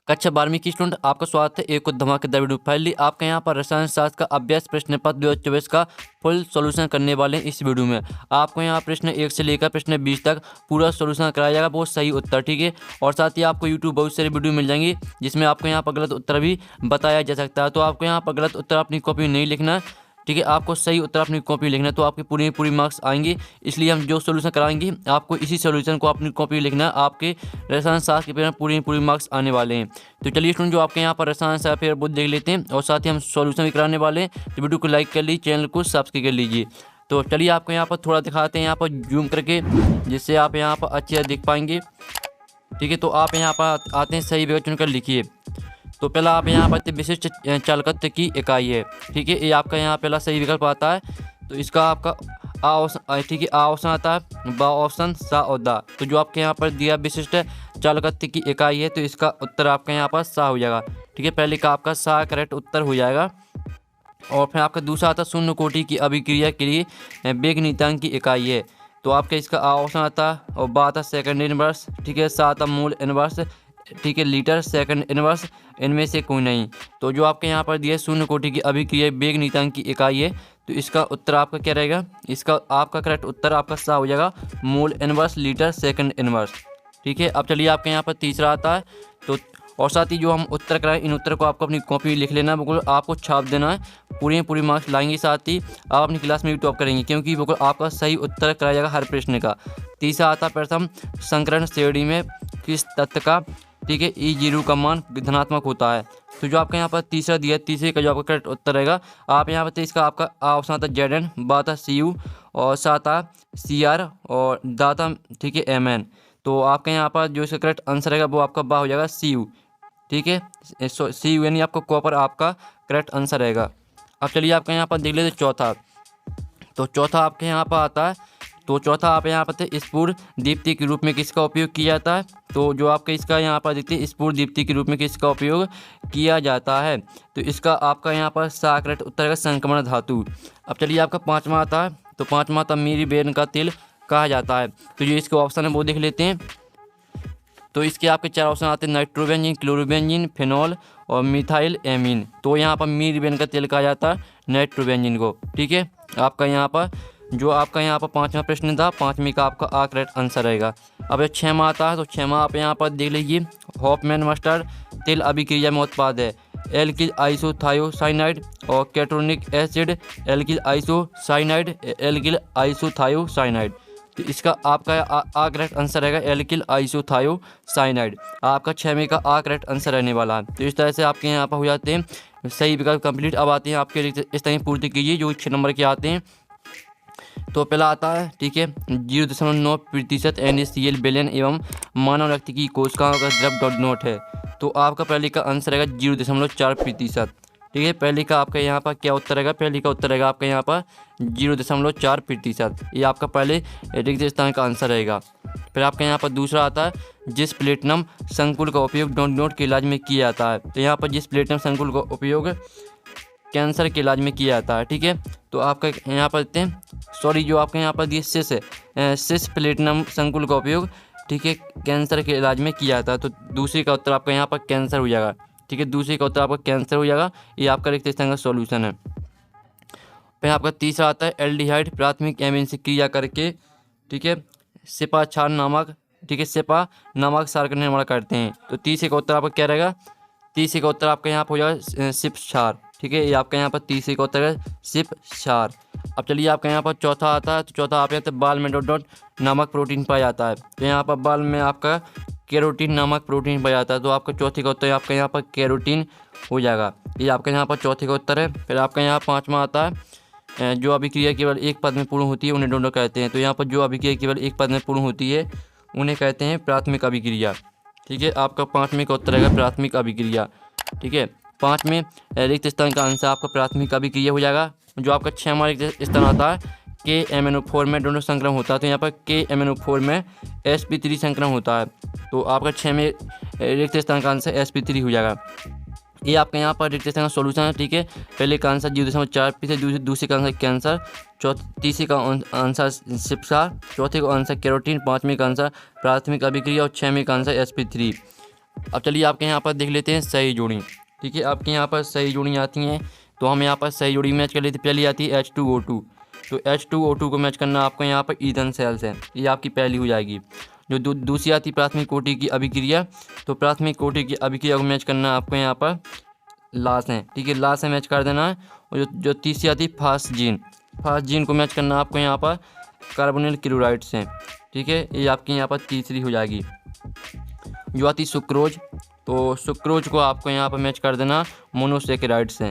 कक्षा 12वीं की स्टूडेंट आपका स्वागत है एक धमाकेदार वीडियो। फाइनली आपका यहाँ पर रसायन शास्त्र का अभ्यास प्रश्न पत्र 2024 का फुल सॉल्यूशन करने वाले हैं। इस वीडियो में आपको यहाँ प्रश्न 1 से लेकर प्रश्न 20 तक पूरा सॉल्यूशन कराया जाएगा, बहुत सही उत्तर, ठीक है। और साथ ही आपको यूट्यूब बहुत सारी वीडियो मिल जाएंगी जिसमें आपको यहाँ पर गलत उत्तर भी बताया जा सकता है। तो आपको यहाँ पर गलत उत्तर अपनी कॉपी नहीं लिखना है, ठीक है। आपको सही उत्तर अपनी कॉपी लिखना है तो आपके पूरी मार्क्स आएंगे। इसलिए हम जो सॉल्यूशन कराएंगे आपको इसी सॉल्यूशन को अपनी कॉपी लिखना है। आपके रसायन शास्त्र के पेपर में पूरी मार्क्स आने वाले हैं। तो चलिए स्टूडेंट, जो आपके यहाँ पर रसायन शास्त्र पेपर वो देख लेते हैं और साथ ही हम सॉल्यूशन भी कराने वाले हैं। तो वीडियो को लाइक कर लीजिए, चैनल को सब्सक्राइब कर लीजिए। तो चलिए आपको यहाँ पर थोड़ा दिखाते हैं यहाँ पर जूम करके, जिससे आप यहाँ पर अच्छे से दिख पाएंगे, ठीक है। तो आप यहाँ पर आते हैं, सही विकल्प चुनकर लिखिए। तो पहला आप यहाँ पर विशिष्ट चालकत्व की इकाई है, ठीक है। ये आपका यहाँ पहला सही विकल्प आता है। तो इसका आपका आ ऑप्शन, ठीक है, आ ऑप्शन आता है, बा ऑप्शन, सा और दा। तो जो आपके यहाँ पर दिया विशिष्ट चालकत्व की इकाई है, तो इसका उत्तर आपका यहाँ पर सा हो जाएगा, ठीक है। पहले का आपका सा करेक्ट उत्तर हो जाएगा। और फिर आपका दूसरा आता है शून्य कोटि की अभिक्रिया के लिए वेग नीयतांक की इकाई है। तो आपका इसका आ ऑप्शन आता है और बा आता सेकंड इनवर्स, ठीक है। सा आता मूल इनवर्स, ठीक है, लीटर सेकंड इनवर्स, इनमें से कोई नहीं। तो जो आपके यहाँ पर दिया शून्य कोटि की अभिक्रिया वेग नीयतांक की इकाई है, तो इसका उत्तर आपका क्या रहेगा? इसका आपका करेक्ट उत्तर आपका सा हो जाएगा, मूल इनवर्स, लीटर सेकंड इनवर्स, ठीक है। अब चलिए आपके यहाँ पर तीसरा आता है। तो और साथ ही जो हम उत्तर कराएं, इन उत्तर को आपको अपनी कॉपी में लिख लेना है, बिल्कुल आपको छाप देना है, पूरी मार्क्स लाएंगे। साथ ही आप अपनी क्लास में भी टॉप करेंगे, क्योंकि बिल्कुल आपका सही उत्तर कराया जाएगा हर प्रश्न का। तीसरा आता प्रथम संकरण श्रेणी में किस तत्व का, ठीक है, E0 का मान धनात्मक होता है। तो जो आपका यहाँ पर तीसरा दिया, तीसरे का जो आपका करेक्ट उत्तर रहेगा, आप यहाँ पर इसका आपका ऑप्शन आता है ZN, बा आता CU और सा आता CR और दा आता, ठीक है, MN। तो आपके यहाँ पर जो इसका करेक्ट आंसर रहेगा वो आपका बा हो जाएगा CU, ठीक है। CU यानी आपका कॉपर आपका करेक्ट आंसर रहेगा। अब चलिए आपके यहाँ पर देख लेते चौथा। तो चौथा आपके यहाँ पर आता है। तो चौथा आप यहाँ पर स्फुर दीप्ति के रूप में किसका उपयोग किया जाता है? तो जो आपका इसका यहाँ पर देखते हैं स्फुर दीप्ति के रूप में किसका उपयोग किया जाता है? तो इसका आपका यहाँ पर सा करेक्ट उत्तर का संक्रमण धातु। अब चलिए आपका पाँचवा आता है। तो पाँचवा आता मीरी बेन का तेल कहा जाता है। तो जो इसके ऑप्शन है वो देख लेते हैं। तो इसके आपके चार ऑप्शन आते हैं, नाइट्रोबेंजीन, क्लोरोबेंजीन, फेनॉल और मिथाइल एमीन। तो यहाँ पर मीरी बेन का तेल कहा जाता है नाइट्रोबेंजीन को, ठीक है। आपका यहाँ पर जो आपका यहाँ पर पाँचवा प्रश्न था, पाँचवीं का आपका आ करेक्ट आंसर रहेगा। अब छठवां आता है। तो छठवां आप यहाँ पर देख लीजिए, हॉफमैन मस्टर्ड तेल अभिक्रिया में उत्पाद है एल्किल आइसोथायोसाइनाइड और ketonic acid, alkyl isocyanide, alkyl isothiocyanide. तो इसका आपका आ करेक्ट आंसर रहेगा एल्किल आइसोथायोसाइनाइड। आपका छठवें का आ करेक्ट आंसर रहने वाला है। तो इस तरह से आपके यहाँ पर हो जाते हैं सही विकल्प कंप्लीट। अब आते हैं आपके इस तरह पूर्ति कीजिए जो 6 नंबर के आते हैं। तो पहला आता है, ठीक है, 0.9% NaCl बेलन एवं मानव रक्त की कोशिकाओं का द्रव डॉट नोट है। तो आपका पहले का आंसर रहेगा 0.4%, ठीक है। पहले का आपका यहाँ पर क्या उत्तर रहेगा? पहले का उत्तर रहेगा आपका यहाँ पर 0.4%। ये आपका पहले रिक्त स्थान का आंसर रहेगा। फिर आपका यहाँ पर दूसरा आता है, जिस प्लेटिनम संकुल का उपयोग डॉट नोट के इलाज में किया जाता है। तो यहाँ पर जिस प्लेटिनम संकुल का उपयोग कैंसर के इलाज में किया जाता है, ठीक है। तो आपका यहाँ पर देखते हैं, सॉरी, जो आपके यहाँ पर दिए सिस प्लेटिनम संकुल का उपयोग, ठीक है, कैंसर के इलाज में किया जाता है। तो दूसरे का उत्तर आपका यहाँ पर कैंसर हो जाएगा, ठीक है। दूसरे का उत्तर आपका कैंसर हो जाएगा। ये आपका रिक्त स्थान का सॉल्यूशन है। फिर आपका तीसरा आता है, एल्डिहाइड प्राथमिक एमीन से क्रिया करके, ठीक है, सिपा क्षार नामक, ठीक है, सिपा नामक क्षार का निर्माण करते हैं। तो तीसरे का उत्तर आपका क्या रहेगा? तीसरे का उत्तर आपका यहाँ पर हो जाएगा सिप क्षार, ठीक है। ये आपका यहाँ पर तीसरे का उत्तर है सिप क्षार। अब चलिए आपका यहाँ पर चौथा आता है। तो चौथा आप यहाँ पर बाल में डॉट डॉट नामक प्रोटीन पाया जाता है। तो यहाँ पर बाल में आपका कैरोटीन नामक प्रोटीन पाया जाता है। तो आपका चौथे का उत्तर आपका यहाँ पर कैरोटीन हो जाएगा। ये आपका यहाँ पर चौथे का उत्तर है। फिर आपका यहाँ पाँचवा आता है, जो अभिक्रिया केवल एक पद में पूर्ण होती है उन्हें डोनर कहते हैं। तो यहाँ पर जो अभिक्रिया केवल एक पद में पूर्ण होती है उन्हें कहते हैं प्राथमिक अभिक्रिया, ठीक है। आपका पाँचवें का उत्तर रहेगा प्राथमिक अभिक्रिया, ठीक है। पाँचवें रिक्त स्थान का आंसर आपका प्राथमिक अभिक्रिया हो जाएगा। जो आपका 6वां रिक्त स्थान आता है, KMnO4 में डोनर संक्रमण होता है। तो यहाँ पर KMnO4 में sp3 संक्रमण होता है। तो आपका 6वें रिक्त स्थान का आंसर sp3 हो जाएगा। ये आपका यहाँ पर रिक्त स्थान का सॉल्यूशन है, ठीक है। पहले का आंसर 0.4%, दूसरे का आंसर कैंसर, तीसरे का आंसर सिपक्षार, चौथे का आंसर कैरोटीन, पाँचवें का आंसर प्राथमिक अभिक्रिया और 6वें का आंसर sp3। अब चलिए आपके यहाँ पर देख लेते हैं सही जोड़ी। ठीक है, आपके यहाँ पर सही जोड़ी आती हैं, तो हम यहाँ पर सही जोड़ी मैच कर लेते हैं। पहली आती है H2O2, तो H2O2 को मैच करना आपको यहाँ पर ईथन सेल्स है, ये आपकी पहली हो जाएगी। जो दूसरी आती है प्राथमिक कोटि की अभिक्रिया, तो प्राथमिक कोटि की अभिक्रिया को मैच करना आपको यहाँ पर लाश है। ठीक है, लाश से मैच कर देना है। और जो तीसरी आती है फास्जीन को मैच करना आपको यहाँ पर कार्बोनिल क्लोराइड से। ठीक है, ये आपकी यहाँ पर तीसरी हो जाएगी। जो आती सुक्रोज, तो सुक्रोज को आपको यहाँ पर मैच कर देना मोनोसेकेराइड से।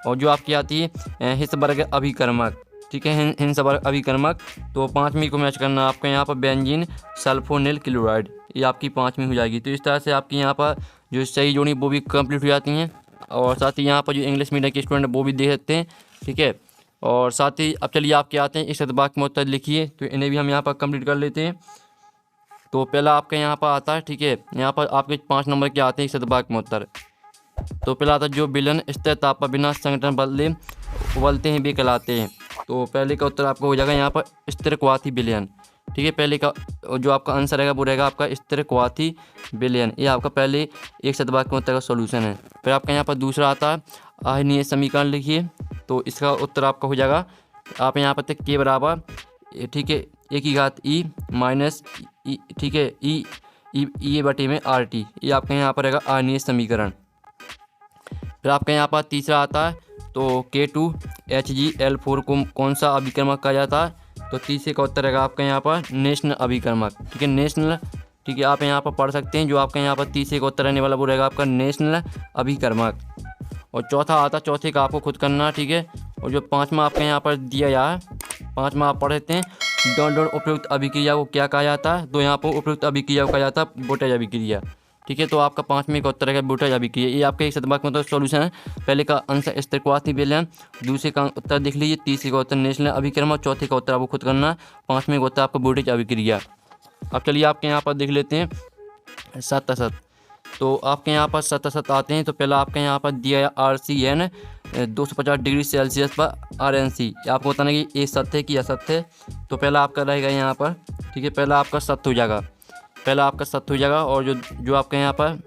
और जो आपकी आती है हिस्सबर्ग अभिकर्मक, ठीक है, हिस्सबर्ग अभिकर्मक, तो पाँचवीं को मैच करना आपको यहाँ पर बेंजीन सल्फोनिल क्लोराइड, ये आपकी पाँचवीं हो जाएगी। तो इस तरह से आपकी यहाँ पर जो सही जोड़ी वो भी कंप्लीट हो जाती हैं। और साथ ही यहाँ पर जो इंग्लिश मीडियम के स्टूडेंट वो भी देख सकते हैं। ठीक है, और साथ ही अब चलिए आपके आते हैं इस शतवाक्य में उत्तर लिखिए, तो इन्हें भी हम यहाँ पर कंप्लीट कर लेते हैं। तो पहला आपके यहाँ पर आता है, ठीक है, यहाँ पर आपके 5 नंबर के आते हैं शतवाक्य में उत्तर। तो पहला आता है जो विलन स्थिर ताप पर बिना संगठन बदले उबलते हैं वे कहलाते हैं। तो पहले का उत्तर आपको हो जाएगा यहाँ पर स्थिर क्वाथी विलयन। ठीक है, पहले का जो आपका आंसर रहेगा वो रहेगा आपका स्थिर क्वाथी विलयन, ये आपका पहले एक शतवाक्य में उत्तर का सॉल्यूशन है। फिर आपका यहाँ पर दूसरा आता है आयनीय समीकरण लिखिए, तो इसका उत्तर आपका हो जाएगा आप यहाँ पर तक के बराबर, ठीक है, e माइनस ई, ठीक है, ई बटे में RT, ये आपके यहाँ पर रहेगा आयनीय समीकरण। फिर आपके यहाँ पर तीसरा आता है तो K2HgL4 को कौन सा अभिकर्मक कहा जाता है, तो तीसरे का उत्तर रहेगा आपका यहाँ पर नेशनल अभिकर्मक। ठीक है, नेशनल, ठीक है, आप यहाँ पर पढ़ सकते हैं। जो आपका यहाँ पर तीसरे का उत्तर रहने वाला वो रहेगा आपका नेशनल अभिकर्मक। और चौथा आता, चौथे का आपको खुद करना, ठीक है। और जो पाँचवा आपके यहाँ पर दिया गया है, पाँचवा आप पढ़ सकते हैं डॉट उपयुक्त अभिक्रिया को क्या कहा जाता है, तो यहाँ पर उपयुक्त अभिक्रिया को कहा जाता है बोटेज अभिक्रिया। ठीक है, तो आपका पाँचवें का उत्तर है बोटेज अभिक्रिया, ये आपके एक शतवाक्य में सॉल्यूशन है। पहले का आंसर स्थिर क्वाथी विलयन, दूसरे का उत्तर देख लीजिए, तीसरे का उत्तर नेशनल अभिकर्मक, चौथे का उत्तर आपको खुद करना, पाँचवें का उत्तर आपका बोटेज अभिक्रिया। अब चलिए आपके यहाँ पर देख लेते हैं सत असत। तो आपके यहाँ पर सत असत आते हैं, तो पहला आपके यहाँ पर दिया है RCN 250 डिग्री सेल्सियस पर RNC, आपको बताना कि ये सत्य है कि असत्य है। तो पहला आपका रहेगा यहाँ पर, ठीक है, पहला आपका सत्य हो जाएगा, पहला आपका सत्य हो जाएगा। और जो आपके यहाँ पर,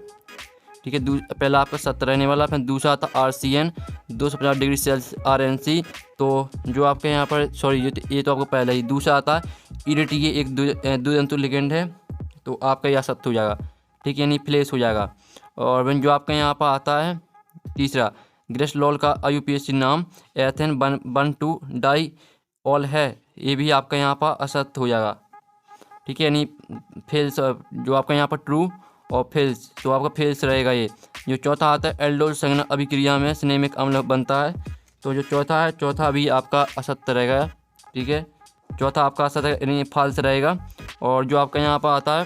ठीक है, पहला आपका सत्य रहने वाला। फिर दूसरा आता RCN 250 डिग्री सेल्सियस RNC, तो जो आपके यहाँ पर सॉरी ये तो आपको पहला ही। दूसरा आता है EDT, ये एक द्वितंतु लिगेंड है, तो आपका यह सत्य हो जाएगा, ठीक है, यानी फ्लैश हो जाएगा। और जो आपका यहाँ पर आता है तीसरा ग्रेसलॉल का IUPAC नाम एथेन 1,2 डाई ऑल है, ये भी आपका यहाँ पर असत्य हो जाएगा, ठीक है, यानी फेल्स। जो आपका यहाँ पर ट्रू और फेल्स, तो आपका फेल्स रहेगा ये। जो चौथा आता है एल्डोल संघनन अभिक्रिया में सिनेमिक अम्ल बनता है, तो जो चौथा है, चौथा भी आपका असत्य रहेगा, ठीक है, चौथा आपका असत्य यानी फॉल्स रहेगा। और जो आपका यहाँ पर आता है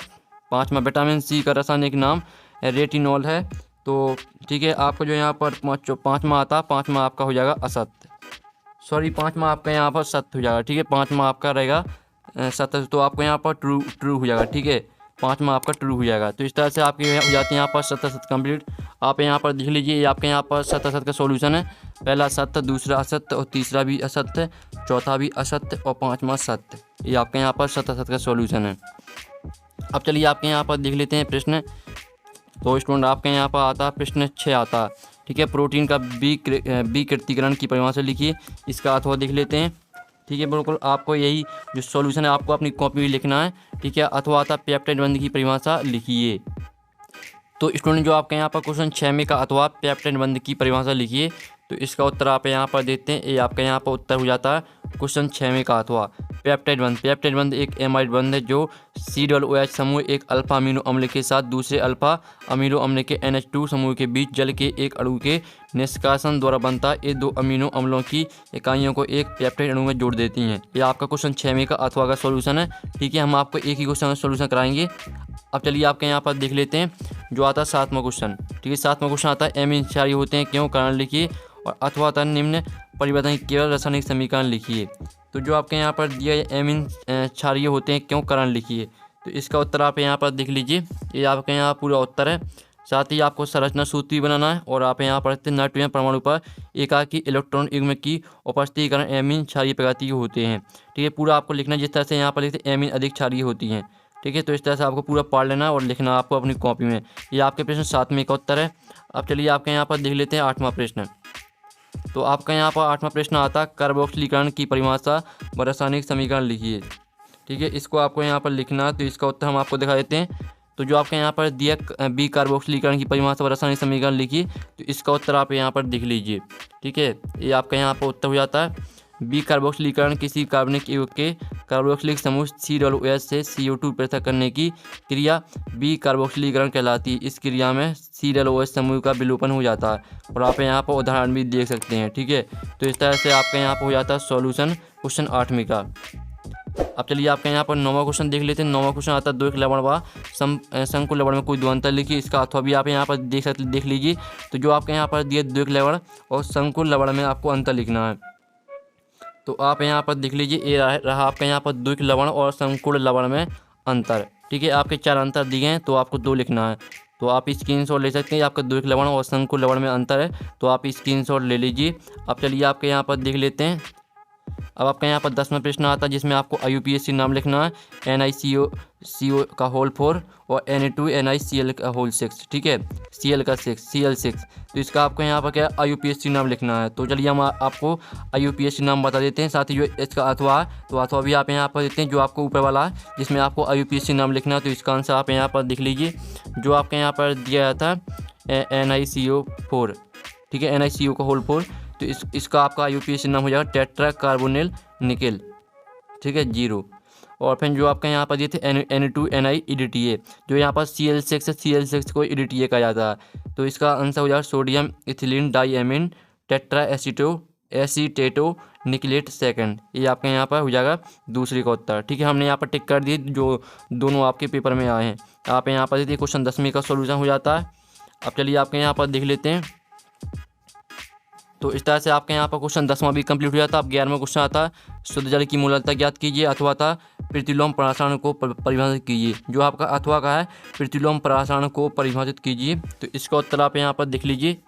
पाँचवा विटामिन C का रासायनिक नाम रेटिनॉल है, तो ठीक है, आपको जो यहाँ पर पाँचवा आता है, पाँचवा आपका हो जाएगा असत्य, सॉरी पाँचवा आपका यहाँ पर सत्य हो जाएगा, ठीक है, पाँचवा आपका रहेगा सत्य, तो आपको यहाँ पर ट्रू हो जाएगा, ठीक है, पाँचवा आपका ट्रू हो जाएगा। तो इस तरह से आपके हो जाते हैं यहाँ पर सत्य सत्य कंप्लीट। आप यहाँ पर देख लीजिए, ये आपके यहाँ पर सत्य सत्य का सॉल्यूशन है। पहला सत्य, दूसरा असत्य और तीसरा भी असत्य, चौथा भी असत्य और पाँचवा सत्य, ये आपके यहाँ पर सत्य सत्य का सॉल्यूशन है। अब चलिए आपके यहाँ पर देख लेते हैं प्रश्न। तो स्टूडेंट आपके यहाँ पर आता है प्रश्न 6 आता है, ठीक है, प्रोटीन का विकृतीकरण की परिभाषा लिखिए, इसका अथवा देख लेते हैं। ठीक है, बिल्कुल आपको यही जो सॉल्यूशन है आपको अपनी कॉपी में लिखना है, ठीक है। अथवा आता पेप्टाइड बंध की परिभाषा लिखिए। तो स्टूडेंट जो आपके यहाँ पर क्वेश्चन 6 में का अथवा पेप्टाइड बंध की परिभाषा लिखिए, तो इसका उत्तर आप यहाँ पर देते हैं, ये आपका यहाँ पर उत्तर हो जाता है क्वेश्चन 6 में का अथवा पेप्टाइड बंध। पेप्टाइड बंध एक एमाइड बंध है जो COOH समूह एक अल्फा अमीनो अम्ल के साथ दूसरे अल्फा अमीनो अम्ल के NH2 समूह के बीच जल के एक अणु के निष्कासन द्वारा बनता है। ये दो अमीनो अम्लों की इकाइयों को एक पेप्टाइड अणु में जोड़ देती हैं। ये आपका क्वेश्चन 6 में का अथवा का सॉल्यूशन है, ठीक है। हम आपको एक ही क्वेश्चन का सॉल्यूशन कराएंगे। अब चलिए आपके यहाँ पर देख लेते हैं जो आता है 7वां क्वेश्चन, ठीक है। 7वां क्वेश्चन आता है एमीन क्षारीय होते हैं क्यों, कारण लिखिए। और अथवा आता निम्न परिवर्तन केवल रासायनिक समीकरण लिखिए। तो जो आपके यहाँ पर दिया है एमीन क्षारीय होते हैं क्यों, कारण लिखिए। तो इसका उत्तर आप यहाँ पर देख लीजिए, ये आपके यहाँ पूरा उत्तर है। साथ ही आपको संरचना सूत्र भी बनाना है और आप यहाँ पर नाइट्रोजन परमाणु पर एकाकी इलेक्ट्रॉन युग्म की उपस्थिति के कारण एमीन क्षारीय प्रकृति के होते हैं, ठीक है। पूरा आपको लिखना है जिस तरह से यहाँ पर लिखते हैं एमीन अधिक क्षारीय होती हैं, ठीक है। तो इस तरह से आपको पूरा पढ़ लेना और लिखना आपको अपनी कॉपी में। ये आपके प्रश्न 7वें का उत्तर है। अब चलिए आपके यहाँ पर देख लेते हैं 8वां प्रश्न। तो आपका यहाँ पर 8वां प्रश्न आता है कार्बोक्सिलीकरण की परिभाषा व रासायनिक समीकरण लिखिए। ठीक है, इसको आपको यहाँ पर लिखना है। तो इसका उत्तर हम आपको दिखा देते हैं। तो जो आपके यहाँ पर दिया बी कार्बोक्सिलीकरण की परिभाषा व रासायनिक समीकरण लिखिए, तो इसका उत्तर आप यहाँ पर लिख लीजिए। ठीक है, ये आपका यहाँ पर उत्तर हो जाता है। बी कार्बोक्सिलीकरण किसी कार्बनिक युग्म के कार्बोक्सिलिक समूह COOH से CO2 पृथक करने की क्रिया बी कार्बोक्सिलीकरण कहलाती है। इस क्रिया में COOH समूह का विलोपन हो जाता है। और आप यहाँ पर उदाहरण भी देख सकते हैं। ठीक है, तो इस तरह से आपका यहाँ पर हो जाता है सॉल्यूशन क्वेश्चन 8वें का। अब चलिए आपके यहाँ पर 9वां क्वेश्चन देख लेते हैं। 9वां क्वेश्चन आता है 2 एक लवण व शंकु लवण में कोई दो अंतर लिखिए। इसका अथवा भी आप यहाँ पर देख लीजिए। तो जो आपके यहाँ पर दिए 2 एक लवण और शंकु लवण में आपको अंतर लिखना है। तो आप यहाँ पर देख लीजिए, ये रहा आपका यहाँ पर 2 एक लवण और शंकुल लवण में अंतर। ठीक है, आपके 4 अंतर दिए हैं, तो आपको 2 लिखना है। तो आप स्क्रीनशॉट ले सकते हैं। आपका 2 एक लवण और शंकुल लवण में अंतर है, तो आप स्क्रीनशॉट ले लीजिए। अब चलिए आपके यहाँ पर देख लेते हैं। अब आपका यहाँ पर 10वां प्रश्न आता है, जिसमें आपको IUPAC नाम लिखना है। NiCO का होल 4 और Na2NiCl का होल 6। ठीक है, Cl का 6 Cl6। तो इसका आपको यहाँ पर क्या IUPAC नाम लिखना है। तो चलिए हम आपको IUPAC नाम बता देते हैं। साथ ही जो इसका अथवा है, तो अथवा भी आप यहाँ पर देते हैं, जो आपको ऊपर वाला है जिसमें आपको IUPAC नाम लिखना है। तो इसका आंसर आप यहाँ पर देख लीजिए। जो आपके यहाँ पर दिया जाता है NiCO4। ठीक है, NiCO का होल 4। तो इसका आपका IUPAC नाम हो जाएगा टेट्रा कार्बोनिल निकेल। ठीक है, 0। और फिर जो आपका यहाँ पर दिए थे Na2Ni EDTA, जो यहाँ पर Cl6 है, Cl6 को EDTA कहा जाता है। तो इसका आंसर हो जाएगा sodium ethylene diamine tetra acetato nickelate second. ये आपके यहाँ पर हो जाएगा दूसरे का उत्तर। ठीक है, हमने यहाँ पर टिक कर दिए जो दोनों आपके पेपर में आए हैं। आप यहाँ पर देखिए क्वेश्चन 10वें का सोल्यूशन हो जाता है। अब चलिए आपके यहाँ पर देख लेते हैं। तो इस तरह से आपके यहाँ पर क्वेश्चन 10वां भी कंप्लीट हो जाता है। अब 11वां क्वेश्चन आता है शुद्ध जल की मोलरता ज्ञात कीजिए अथवा था प्रतिलोम परासरण को परिभाषित कीजिए। जो आपका अथवा का है प्रतिलोम परासरण को परिभाषित कीजिए। तो इसका उत्तर आप यहाँ पर देख लीजिए।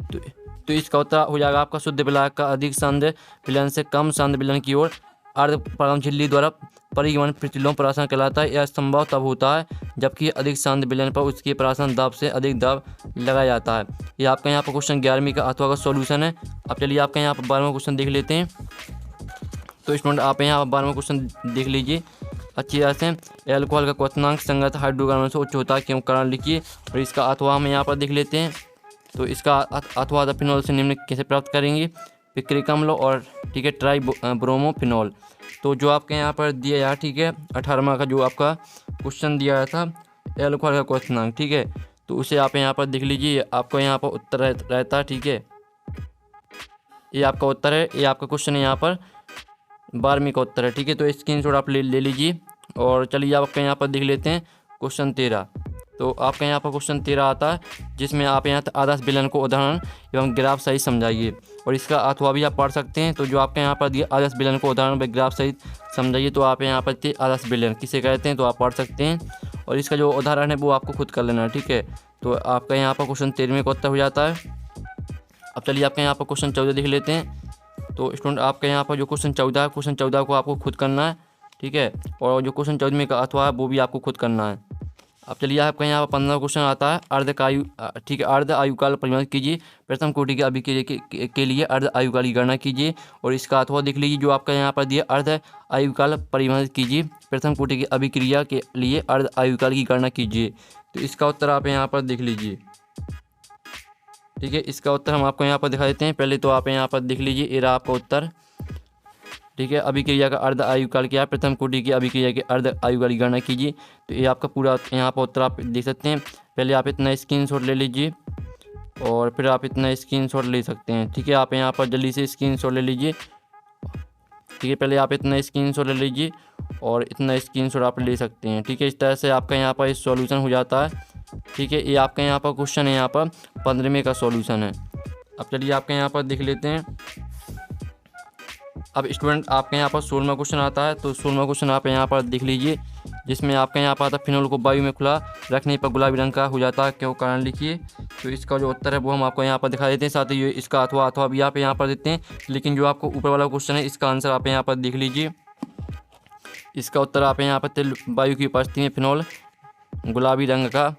तो इसका उत्तर हो जाएगा आपका शुद्ध विलायक का अधिक सांद्र विलयन से कम सांद्र विलयन की ओर अर्ध परम झिल्ली द्वारा परिगमन प्रतिलोम परासरण कहलाता है। यह संभव तब होता है जबकि अधिक सांद्र विलयन पर उसके परासरण दाब से अधिक दाब लगाया जाता है। ये आपका यहाँ पर क्वेश्चन 11वीं का अथवा का सॉल्यूशन है। अब चलिए आपका यहाँ पर 12वां क्वेश्चन देख लेते हैं। तो स्टूडेंट आप यहाँ पर 12वां क्वेश्चन देख लीजिए अच्छी तरह से। एल्कोहल का क्वथनांक संगत हाइड्रोकार्बन से उच्च होता है, क्यों कारण लिखिए। और इसका अथवा हम यहाँ पर देख लेते हैं। तो इसका अथवा फिनॉल से निम्न कैसे प्राप्त करेंगे, पिक्रिक अम्ल और ठीक है ट्राई ब्रोमोफिनॉल। तो जो आपके यहाँ पर दिया यार ठीक है 18वां का जो आपका क्वेश्चन दिया था एल्कोहल का क्वथनांक, ठीक है, तो उसे आप यहाँ पर देख लीजिए। आपको यहाँ पर उत्तर रहता है, ठीक है, ये आपका उत्तर है। ये आपका क्वेश्चन है यहाँ पर 12वीं का उत्तर है, ठीक है। तो स्क्रीनशॉट आप ले लीजिए। और चलिए आपके यहाँ पर देख लेते हैं क्वेश्चन 13। तो आपका यहाँ पर क्वेश्चन 13 आता है, जिसमें आप यहाँ आदर्श विलयन को उदाहरण एवं ग्राफ सहित समझाइए। और इसका अथवा भी आप पढ़ सकते हैं। तो जो आपके यहाँ पर दिया आदर्श विलयन को उदाहरण व ग्राफ सहित समझाइए, तो आप यहाँ पर आदर्श विलयन किसे कहते हैं तो आप पढ़ सकते हैं। और इसका जो उदाहरण है वो आपको खुद कर लेना है, ठीक है। तो आपका यहाँ पर क्वेश्चन 13वें का उत्तर हो जाता है। अब चलिए आपके यहाँ पर क्वेश्चन 14 देख लेते हैं। तो स्टूडेंट आपके यहाँ पर जो क्वेश्चन 14 है, क्वेश्चन 14 को आपको खुद करना है, ठीक है। और जो क्वेश्चन 14 का अथवा है वो भी आपको खुद करना है। अब चलिए आपका यहाँ पर 15वां क्वेश्चन आता है अर्ध का आयु, ठीक है, अर्ध आयुकाल परिभाषित कीजिए। प्रथम कोटि के अभिक्रिया के लिए अर्ध आयुकाल की गणना कीजिए। और इसका अथवा देख लीजिए। जो आपका यहाँ पर दिया अर्ध आयुकाल परिभाषित कीजिए, प्रथम कोटि की अभिक्रिया के लिए अर्ध आयुकाल की गणना कीजिए। तो इसका उत्तर आप यहाँ पर देख लीजिए, ठीक है। इसका उत्तर हम आपको यहाँ पर दिखा देते हैं। पहले तो आप यहाँ पर देख लीजिए, ये रहा आपका उत्तर, ठीक है। अभिक्रिया का अर्ध आयुकाल क्या है, प्रथम कोटि की अभिक्रिया के अर्ध आयुकाल की गणना कीजिए। तो ये आपका पूरा यहाँ पर उत्तर आप देख सकते हैं। पहले आप इतना स्क्रीनशॉट ले लीजिए और फिर आप इतना स्क्रीनशॉट ले सकते हैं, ठीक है। आप यहाँ पर जल्दी से स्क्रीनशॉट ले लीजिए, ठीक है। पहले आप इतना स्क्रीनशॉट ले लीजिए और इतना स्क्रीनशॉट आप ले सकते हैं, ठीक है। इस तरह से आपका यहाँ पर सॉल्यूशन हो जाता है, ठीक है। ये आपका यहाँ पर क्वेश्चन है यहाँ पर 15वें का सॉल्यूशन है। अब चलिए आपके यहाँ पर देख लेते हैं। अब स्टूडेंट आपके यहाँ पर 16वां क्वेश्चन आता है। तो 16वां क्वेश्चन आप यहाँ पर देख लीजिए, जिसमें आपके यहाँ पर आता है फिनोल को वायु में खुला रखने पर गुलाबी रंग का हो जाता है, क्यों कारण लिखिए। तो इसका जो उत्तर है वो हम आपको यहाँ पर दिखा देते हैं। साथ ही इसका अथवा भी आप यहाँ पर देते हैं। लेकिन जो आपको ऊपर वाला क्वेश्चन है इसका आंसर आप यहाँ पर देख लीजिए। इसका उत्तर आप यहाँ पर तिल वायु की उपस्थिति में फिनॉल गुलाबी रंग का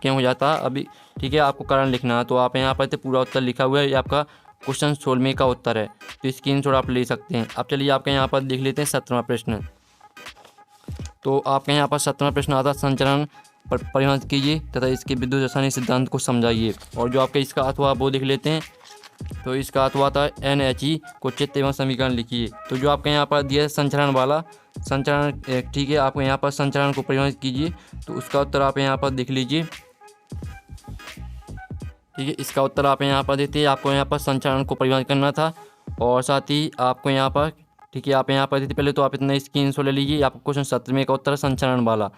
क्यों हो जाता है अभी, ठीक है, आपको कारण लिखना है। तो आप यहाँ पर पूरा उत्तर लिखा हुआ है, ये आपका क्वेश्चन 16वें का उत्तर है, तो स्क्रीनशॉट आप ले सकते हैं। अब चलिए आपके यहाँ पर देख लेते हैं 17वां प्रश्न। तो आपके यहाँ पर 17वां प्रश्न आता है संचरण पर परिभाषित कीजिए तथा इसके विद्युत रासायनिक सिद्धांत को समझाइए। और जो आपका इसका अथवा वो देख लेते हैं। तो इसका अथवा था NHE को चित्त एवं समीकरण लिखिए। तो जो आपके यहाँ पर दिया है संचरण वाला, संचरण, ठीक है, आपको यहाँ पर संचरण को परिभाषित कीजिए, तो उसका उत्तर आप यहाँ पर देख लीजिए। ठीक है, इसका उत्तर आप यहाँ पर देते हैं, आपको यहाँ पर संचरण को परिभाषित करना था और साथ ही आपको यहाँ पर, ठीक है, आप यहाँ पर देते पहले तो आप इतना स्क्रीनशॉट ले लीजिए, आपको क्वेश्चन 17वें का उत्तर है संचरण वाला,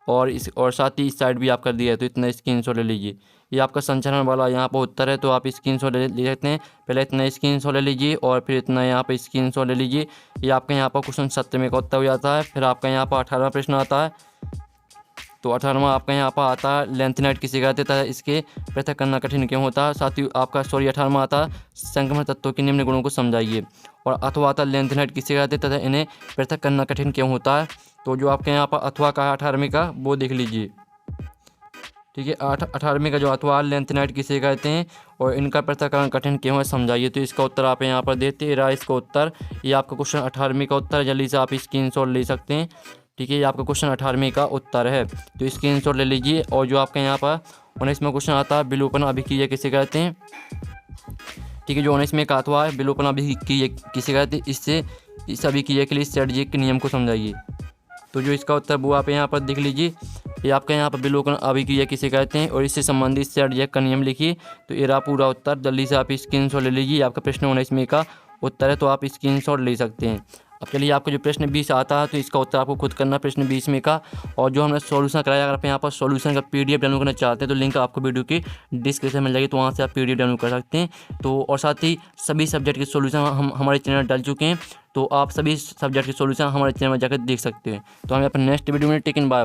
और साथ ही इस साइड भी आप कर दिया है, तो इतना स्क्रीनशॉट ले लीजिए। ये आपका संचरण वाला यहाँ पर उत्तर है, तो आप स्क्रीनशॉट ले सकते हैं। पहले इतना स्क्रीनशॉट ले लीजिए और फिर इतना यहाँ पर स्क्रीनशॉट ले लीजिए। ये आपका यहाँ पर क्वेश्चन 17वें का उत्तर हो जाता है। फिर आपका यहाँ पर 18वां प्रश्न आता है। तो 18वां आपका यहाँ पर आता है लेंथेनाइट किसे कहते हैं तथा इसके पृथक करना कठिन क्यों होता है। साथ ही आपका 18वां आता है संक्रमण तत्वों के निम्न गुणों को समझाइए। और अथवा आता है लेंथेनाइट किसे कहते हैं तथा इन्हें पृथक करना कठिन क्यों होता है। तो जो आपके यहाँ पर अथवा का है 18वें का वो देख लीजिए। ठीक है, 18वें का जो अथवा लेंथेनाइट किसे कहते हैं और इनका पृथक्करण कठिन क्यों है समझाइए। तो इसका उत्तर आप यहाँ पर देते रहा, इसका उत्तर ये आपका क्वेश्चन 18वें का उत्तर है। जल्दी से आप स्क्रीनशॉट ले सकते हैं। ठीक है, ये आपका क्वेश्चन 18वें का उत्तर है, तो स्क्रीनशॉट ले लीजिए। और जो आपके यहाँ पर 19वां क्वेश्चन आता है विलोपन अभिक्रिया किसे कहते हैं। ठीक है, जो 19वें का अथवा है विलोपन अभिक्रिया किसे कहते हैं, इससे इस अभिक्रिया के लिए सेटजिक के नियम को समझाइए। तो जो इसका उत्तर वो आप यहाँ पर देख लीजिए। ये आपका यहाँ पर विलोपन अभिक्रिया किसे कहते हैं और इससे संबंधित सेटजिक का नियम लिखिए। तो ये रहा पूरा उत्तर। जल्दी से आप स्क्रीनशॉट ले लीजिए। आपका प्रश्न 19वें का उत्तर है, तो आप स्क्रीनशॉट ले सकते हैं। अब चलिए आपको जो प्रश्न 20 आता है तो इसका उत्तर आपको खुद करना प्रश्न 20 में का। और जो हमने सॉल्यूशन कराया, अगर आप यहाँ पर सॉल्यूशन का PDF डाउनलोड करना चाहते हैं तो लिंक आपको वीडियो की डिस्क्रिप्शन में मिल जाएगी, तो वहाँ से आप PDF डाउनलोड कर सकते हैं। तो और साथ ही सभी सब्जेक्ट के सॉल्यूशन हम हमारे चैनल डाल चुके हैं, तो आप सभी सब्जेक्ट के सॉल्यूशन हमारे चैनल में जाकर देख सकते हैं। तो हम अपने नेक्स्ट वीडियो में टेकिन बाय।